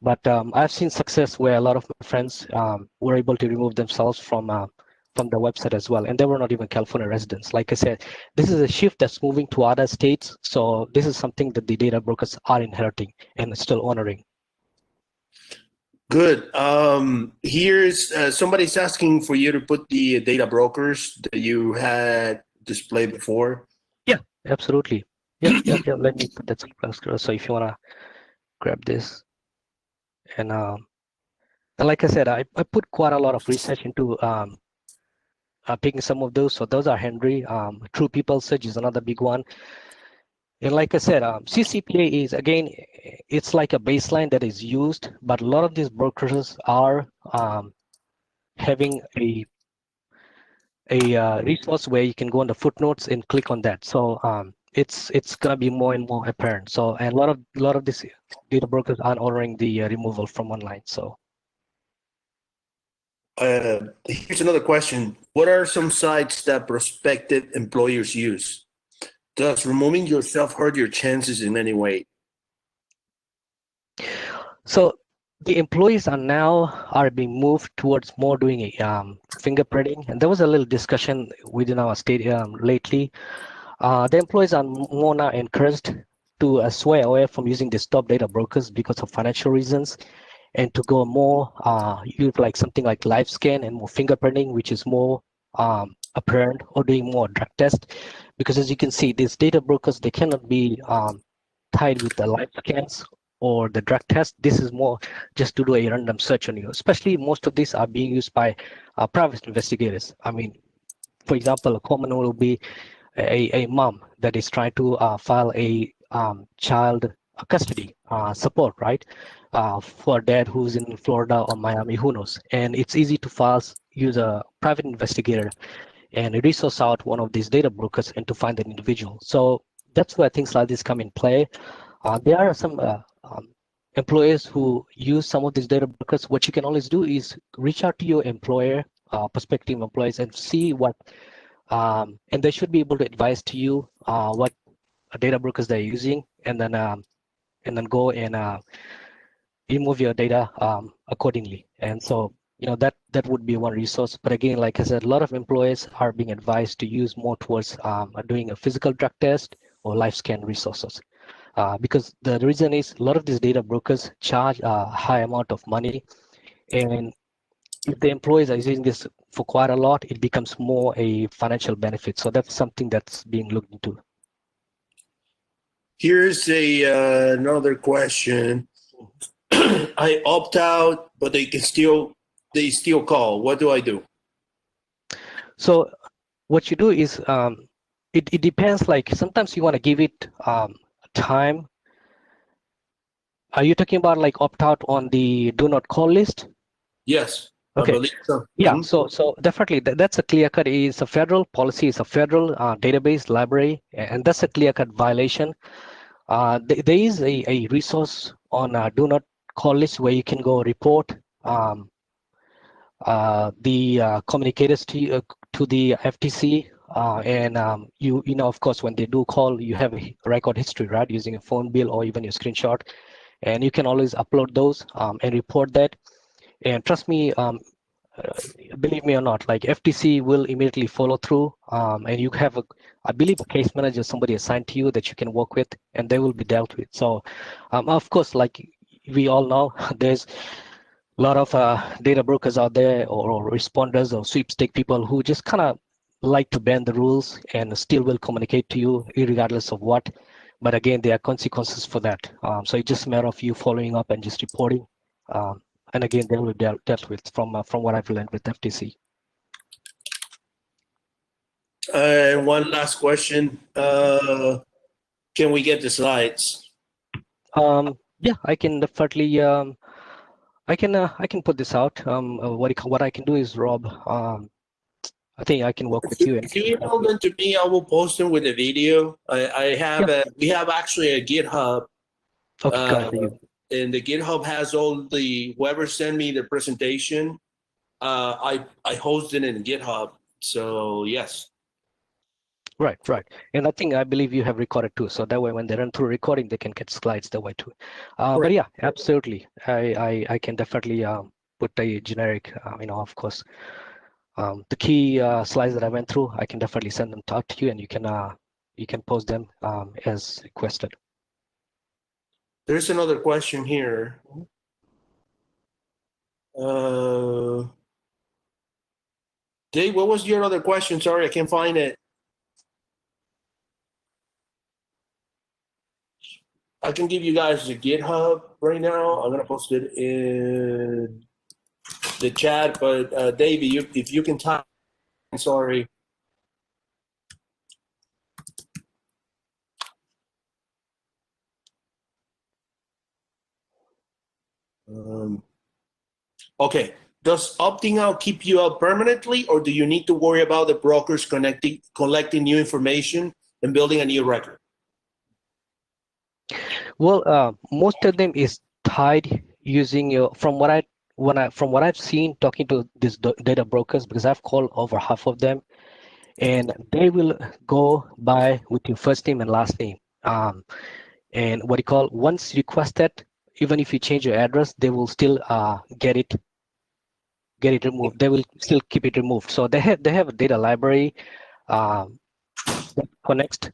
But I've seen success where a lot of my friends were able to remove themselves from the website as well, and they were not even California residents. Like I said, this is a shift that's moving to other states, so this is something that the data brokers are inheriting and still honoring. Good. Here's somebody's asking for you to put the data brokers that you had displayed before. Yeah, absolutely. Yeah. Let me put that. So if you wanna grab this, and like I said, I put quite a lot of research into picking some of those. So those are Henry. True People Search is another big one. And like I said, CCPA is, again, it's like a baseline that is used, but a lot of these brokers are having a resource where you can go on the footnotes and click on that. So it's gonna be more and more apparent. So, and a lot of these data brokers are honoring the removal from online. So here's another question: what are some sites that prospective employers use? Does removing yourself hurt your chances in any way? So the employees are being moved towards more doing a fingerprinting, and there was a little discussion within our state lately. The employees are more now encouraged to sway away from using the top data brokers because of financial reasons, and to go more use like something like live scan and more fingerprinting, which is more apparent, or doing more drug test. Because as you can see, these data brokers, they cannot be tied with the live scans or the drug test. This is more just to do a random search on you. Especially most of these are being used by private investigators. I mean, for example, a common one will be a mom that is trying to file a child custody support, right? For a dad who's in Florida or Miami, who knows? And it's easy to file, use a private investigator and resource out one of these data brokers and to find an individual. So that's where things like this come in play. There are some employers who use some of these data brokers. What you can always do is reach out to your employer, prospective employees, and see what, and they should be able to advise to you what data brokers they're using, and then go and remove your data accordingly. And so, that would be one resource. But again, like I said, a lot of employers are being advised to use more towards doing a physical drug test or live scan resources. Because the reason is a lot of these data brokers charge a high amount of money, and if the employees are using this for quite a lot, it becomes more a financial benefit. So that's something that's being looked into. Here's another question. I opt out, but they still call. What do I do? So what you do is it depends. Like sometimes you want to give it time. Are you talking about like opt out on the do not call list? Yes, Okay. I believe so. Yeah, Mhm. so definitely that's a clear cut. It's a federal policy. It's a federal database library, and that's a clear cut violation. There is a resource on do not call list where you can go report the communicators to the FTC, and of course, when they do call, you have a record history, right, using a phone bill or even your screenshot, and you can always upload those and report that. And trust me, believe me or not, like FTC will immediately follow through, and you have I believe a case manager, somebody assigned to you that you can work with, and they will be dealt with. So, of course, like we all know, there's a lot of data brokers out there, or responders or sweepstake people who just kind of like to bend the rules and still will communicate to you regardless of what. But again, there are consequences for that. So it's just a matter of you following up and just reporting. And again, they will be dealt with from what I've learned with FTC. One last question. Can we get the slides? Yeah, I can definitely. I can put this out. What I can do is, Rob. I think I can work with you. If you email them to me, I will post them with a video. We have actually a GitHub. Okay, got you. And the GitHub has all the whoever sent me the presentation. I hosted it in GitHub. So yes. Right. And I believe you have recorded too. So that way, when they run through recording, they can get slides that way too. But yeah, absolutely. I can definitely put a generic, of course, the key slides that I went through, I can definitely send them out to you, and you can post them as requested. There's another question here. Dave, what was your other question? Sorry, I can't find it. I can give you guys the GitHub right now. I'm gonna post it in the chat, but Dave, if you can type, sorry. Okay. Does opting out keep you out permanently, or do you need to worry about the brokers collecting new information and building a new record? Well, most of them is tied using your from what I've seen talking to these data brokers, because I've called over half of them, and they will go by with your first name and last name. And what you call, once requested, even if you change your address, they will still get it removed. They will still keep it removed. So they have a data library um, that connects.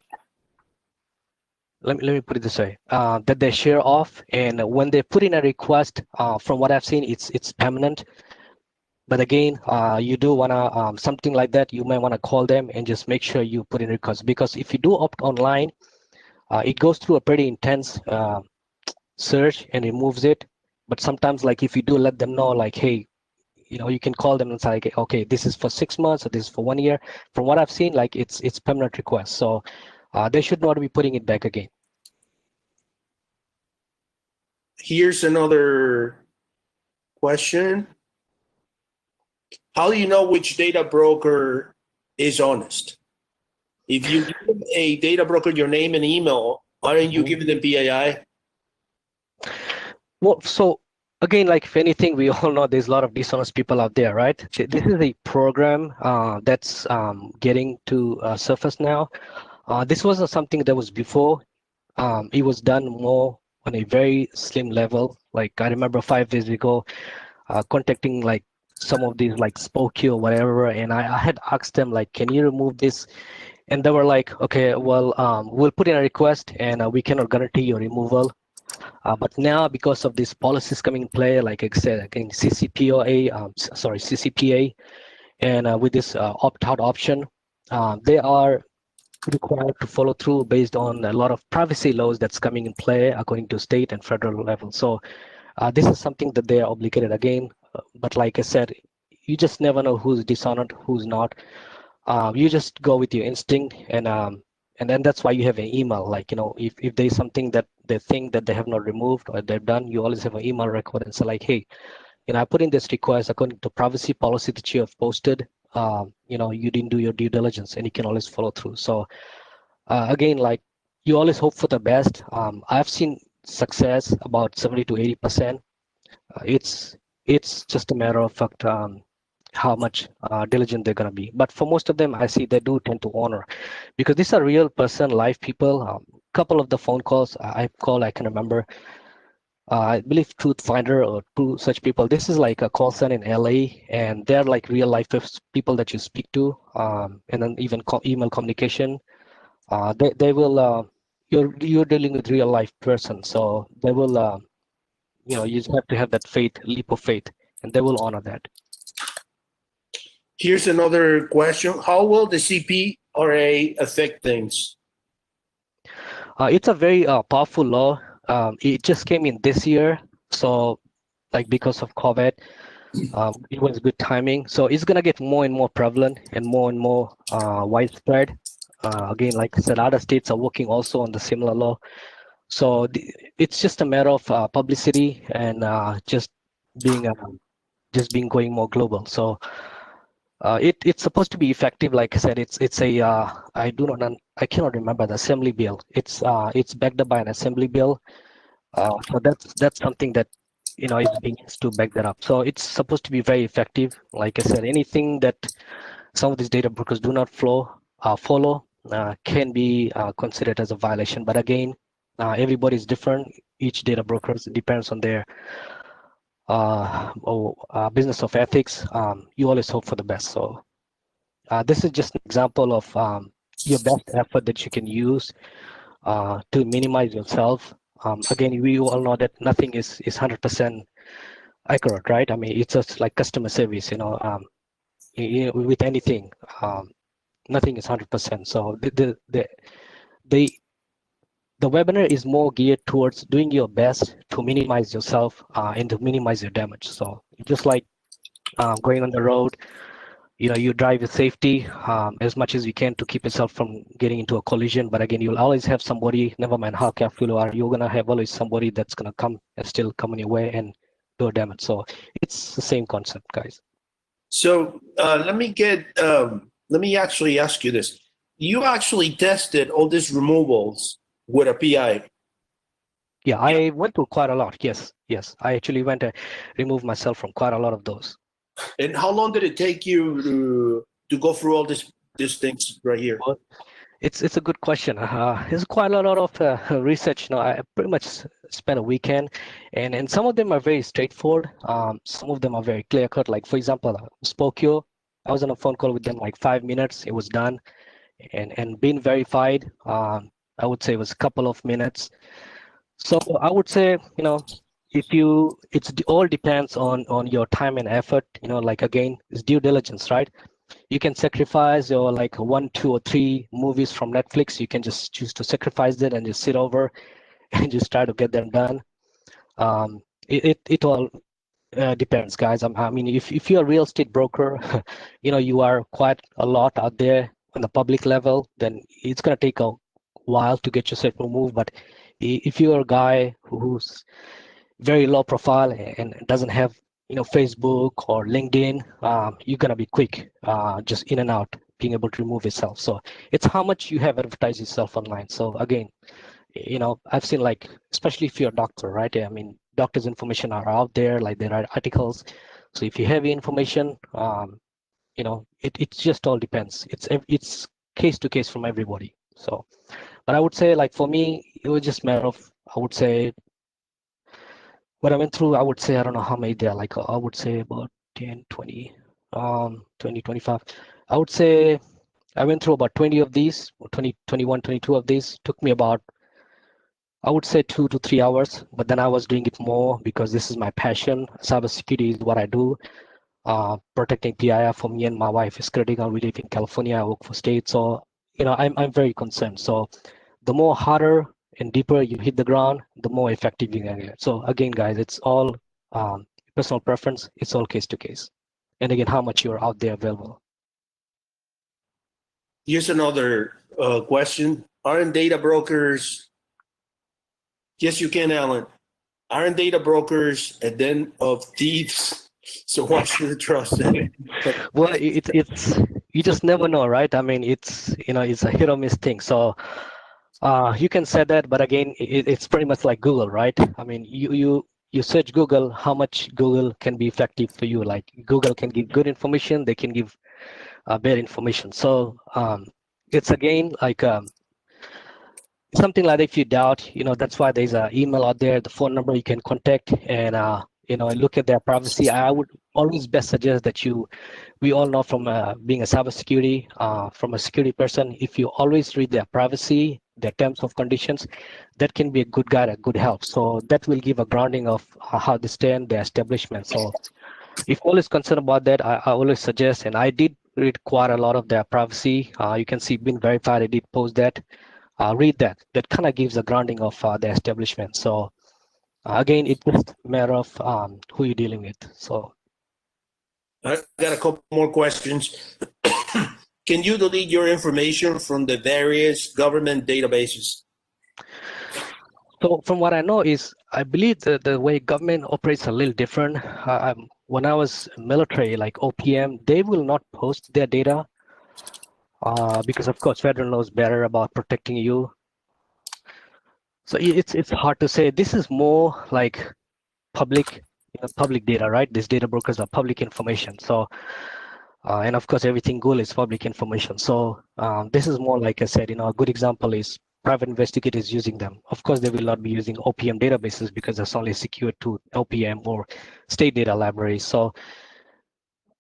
Let me put it this way: that they share off, and when they put in a request, from what I've seen, it's permanent. But again, you do wanna something like that. You might wanna call them and just make sure you put in requests, because if you do opt online, it goes through a pretty intense search and removes it. But sometimes, like if you do let them know, like, hey, you can call them and say, like, okay, this is for 6 months or this is for 1 year. From what I've seen, like it's permanent request, so they should not be putting it back again. Here's another question. How do you know which data broker is honest? If you give a data broker your name and email, aren't you giving them PII? Well, so again, like if anything, we all know there's a lot of dishonest people out there, right? This is a program that's getting to surface now. This wasn't something that was before. It was done more on a very slim level. Like I remember 5 days ago, contacting like some of these like Spokey or whatever, and I had asked them like, can you remove this? And they were like, okay, well, we'll put in a request, and we cannot guarantee your removal. But now, because of these policies coming in play, like I said, again, CCPA, and with this opt-out option, they are required to follow through based on a lot of privacy laws that's coming in play according to state and federal level. So this is something that they are obligated again. But like I said, you just never know who's dishonored, who's not. You just go with your instinct, and then that's why you have an email. Like, if there's something that they think that they have not removed or they've done, you always have an email record and say like, hey, I put in this request according to privacy policy that you have posted. You didn't do your due diligence, and you can always follow through. So again, like, you always hope for the best. I've seen success about 70 to 80%. It's just a matter of fact, how much diligent they're going to be. But for most of them, I see they do tend to honor, because these are real person, live people. Couple of the phone calls I've called, I can remember. I believe Truth Finder or two such people. This is like a call center in LA, and they're like real life people that you speak to, and then even email communication. They will. You're dealing with real life person, so they will. You just have to have that faith, leap of faith, and they will honor that. Here's another question. How will the CPRA affect things? It's a very powerful law. It just came in this year, so like because of COVID, it was good timing. So it's gonna get more and more prevalent and more widespread. Again, like I said, other states are working also on the similar law. So it's just a matter of publicity and just being going more global. So it's supposed to be effective. Like I said, it's a I cannot remember the assembly bill. It's backed up by an assembly bill. So that's something that is being used to back that up. So it's supposed to be very effective. Like I said, anything that some of these data brokers do not follow can be considered as a violation. But again, everybody is different. Each data broker depends on their business of ethics. You always hope for the best. So this is just an example of your best effort that you can use to minimize yourself. Again, we all know that nothing is 100% accurate, right? I mean, it's just like customer service, with anything, nothing is 100%. So the webinar is more geared towards doing your best to minimize yourself and to minimize your damage. So just like going on the road, you drive with safety as much as you can to keep yourself from getting into a collision. But again, you'll always have somebody, never mind how careful you are, you're going to have always somebody that's going to come and still come in your way and do a damage. So it's the same concept, guys. So let me actually ask you this. You actually tested all these removals with a PI. Yeah, I went through quite a lot. Yes. I actually went to remove myself from quite a lot of those. And how long did it take you to go through all this these things right here? Well, it's a good question. There's quite a lot of research. I pretty much spent a weekend, and some of them are very straightforward. Some of them are very clear cut. Like for example, Spokio. I was on a phone call with them like 5 minutes. It was done, and being verified. I would say it was a couple of minutes. So I would say, if you, all depends on your time and effort. Like again, it's due diligence, right? You can sacrifice your like one, two, or three movies from Netflix. You can just choose to sacrifice it and just sit over and just try to get them done. It all depends, guys. I mean, if you're a real estate broker, you are quite a lot out there on the public level, then it's gonna take a while to get yourself removed. But if you're a guy who's very low profile and doesn't have Facebook or LinkedIn, you're gonna be quick, just in and out, being able to remove yourself. So it's how much you have advertised yourself online. So again, I've seen, like, especially if you're a doctor, right? I mean, doctors' information are out there, like they write articles. So if you have information, it just all depends. It's case to case from everybody. So, but I would say, like, for me, it was just matter of, I would say, what I went through, I would say, I don't know how many there are, like, I would say about 10, 20, 20, 25. I would say I went through about 20 of these, or 20, 21, 22 of these. Took me about, I would say, 2 to 3 hours, but then I was doing it more because this is my passion. Cybersecurity is what I do. Protecting PII for me and my wife is critical. We live in California. I work for state, so I'm very concerned. So the more harder and deeper you hit the ground, the more effective you're gonna get. So again, guys, it's all personal preference. It's all case to case, and again, how much you're out there available. Here's another question. Aren't data brokers, yes, you can, Alan. Aren't data brokers a den of thieves? So why should you trust them? Well, it's you just never know, right? I mean, it's a hit or miss thing. So you can say that, but again, it's pretty much like Google, right? I mean, you search Google, how much Google can be effective for you. Like Google can give good information, they can give bad information. So it's again like something like, if you doubt, that's why there's an email out there, the phone number you can contact, and look at their privacy. I would always best suggest that we all know from being a cybersecurity, from a security person, if you always read their privacy, their terms of conditions, that can be a good guide, a good help. So that will give a grounding of how they stand, their establishment. So if always concerned about that, I always suggest, and I did read quite a lot of their privacy. You can see been verified. I did post that. Read that. That kind of gives a grounding of the establishment. So again, it's just a matter of who you're dealing with. So I got a couple more questions. Can you delete your information from the various government databases? So from what I know is, I believe the way government operates a little different. When I was military, like OPM, they will not post their data because of course federal knows better about protecting you. So it's hard to say. This is more like public public data, right? These data brokers are public information. So and of course everything Google is public information. So this is more, like I said, a good example is private investigators using them. Of course, they will not be using OPM databases because that's only secured to OPM or state data libraries. So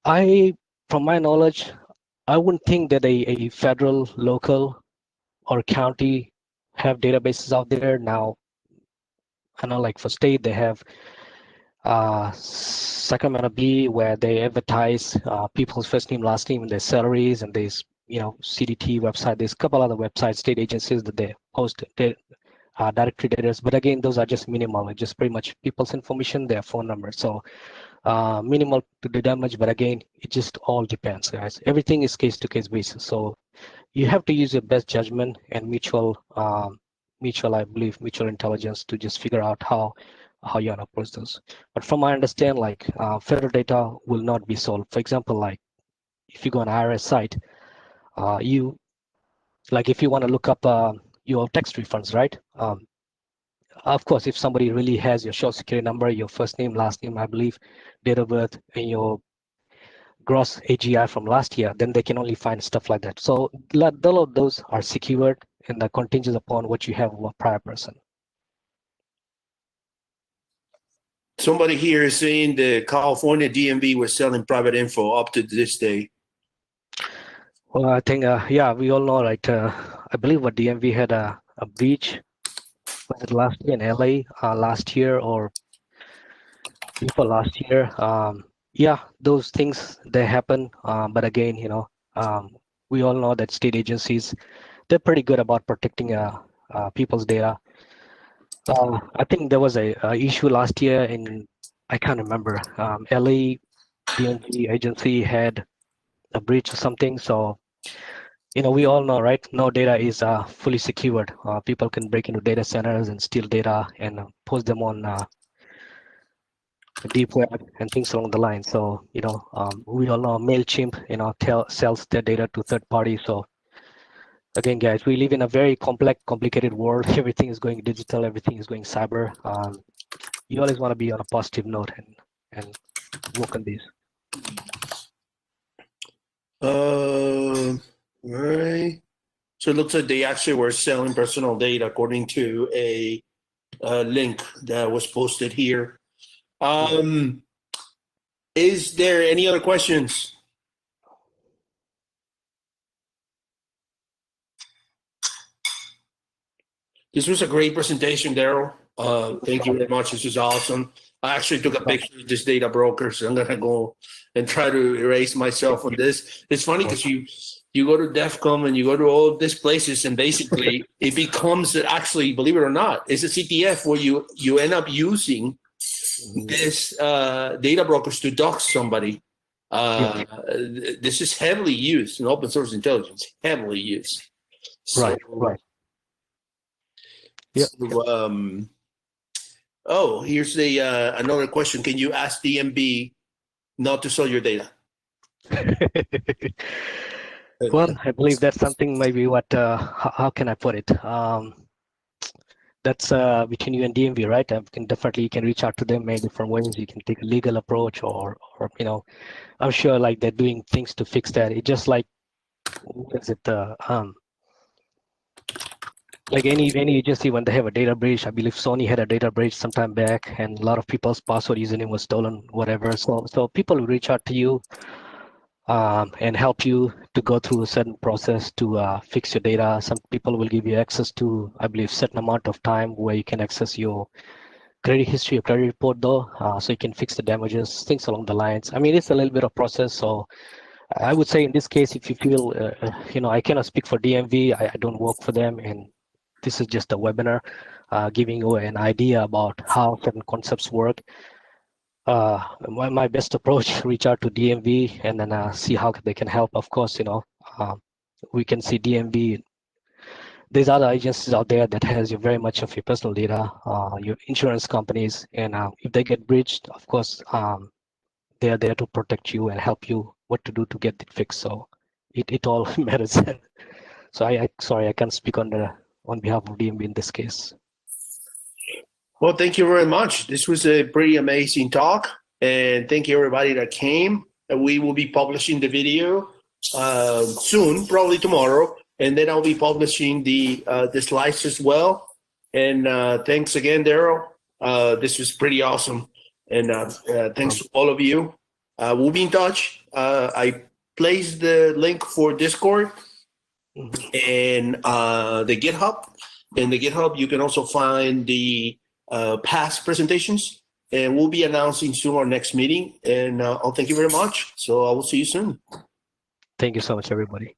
from my knowledge, I wouldn't think that a federal, local, or county have databases out there. Now, I know, like for state, they have Sacramento Bee, where they advertise people's first name, last name, and their salaries, and there's CDT website. There's a couple other websites, state agencies that they post directory data. But again, those are just minimal. It's just pretty much people's information, their phone number. So minimal to the damage. But again, it just all depends, guys. Everything is case to case basis. So you have to use your best judgment and I believe, mutual intelligence to just figure out how you want to approach those. But from my understand, like federal data will not be sold. For example, like if you go on IRS site, you like if you want to look up your tax refunds, right? Of course, if somebody really has your social security number, your first name, last name, I believe, date of birth, and your gross AGI from last year, then they can only find stuff like that. So all of those are secured and that contingent upon what you have of a prior person. Somebody here is saying the California DMV was selling private info up to this day. Well, I think, yeah, we all know, right? I believe what DMV had a breach, was it last year in LA, last year or before last year? Yeah, those things, they happen. But again, we all know that state agencies, they're pretty good about protecting people's data. I think there was a issue last year in, I can't remember, LA DMV agency had a breach or something. So, we all know, right? No data is fully secured. People can break into data centers and steal data and post them on deep web and things along the line. So, we all know MailChimp, sells their data to third parties. So again, guys, we live in a very complicated world. Everything is going digital. Everything is going cyber. You always want to be on a positive note and work on this. All right. So it looks like they actually were selling personal data according to a link that was posted here. Is there any other questions? This was a great presentation, Daryl. Thank you very much. This was awesome. I actually took a picture of this data broker, so I'm gonna go and try to erase myself on this. It's funny because you go to DEFCON and you go to all these places, and basically it becomes actually, believe it or not, it's a CTF where you end up using this data brokers to dox somebody. This is heavily used in open source intelligence, heavily used. So, Right. Yep. Oh, here's the another question. Can you ask DMB not to sell your data? Well, I believe that's something maybe what, how can I put it? That's between you and DMV, right? You can reach out to them in different ways. You can take a legal approach or I'm sure like they're doing things to fix that. It just like, what is it? Like any agency when they have a data breach, I believe Sony had a data breach some time back, and a lot of people's password username was stolen, whatever. So people will reach out to you and help you to go through a certain process to fix your data. Some people will give you access to, I believe, certain amount of time where you can access your credit history or credit report though, so you can fix the damages, things along the lines. I mean, it's a little bit of process. So I would say in this case, if you feel, I cannot speak for DMV, I don't work for them, and this is just a webinar giving you an idea about how certain concepts work. My best approach, reach out to DMV and then see how they can help. Of course, we can see DMV. There's other agencies out there that has very much of your personal data, your insurance companies, and if they get breached, of course, they are there to protect you and help you what to do to get it fixed. So it all matters. So sorry, I can't speak on behalf of DMV in this case. Well, thank you very much. This was a pretty amazing talk, and thank you everybody that came. We will be publishing the video soon, probably tomorrow, and then I'll be publishing the slides as well. And thanks again, Daryl. This was pretty awesome, and thanks to all of you. We'll be in touch. I placed the link for Discord and the GitHub. In the GitHub, you can also find the past presentations, and we'll be announcing soon our next meeting. And I'll thank you very much. So I will see you soon. Thank you so much, everybody.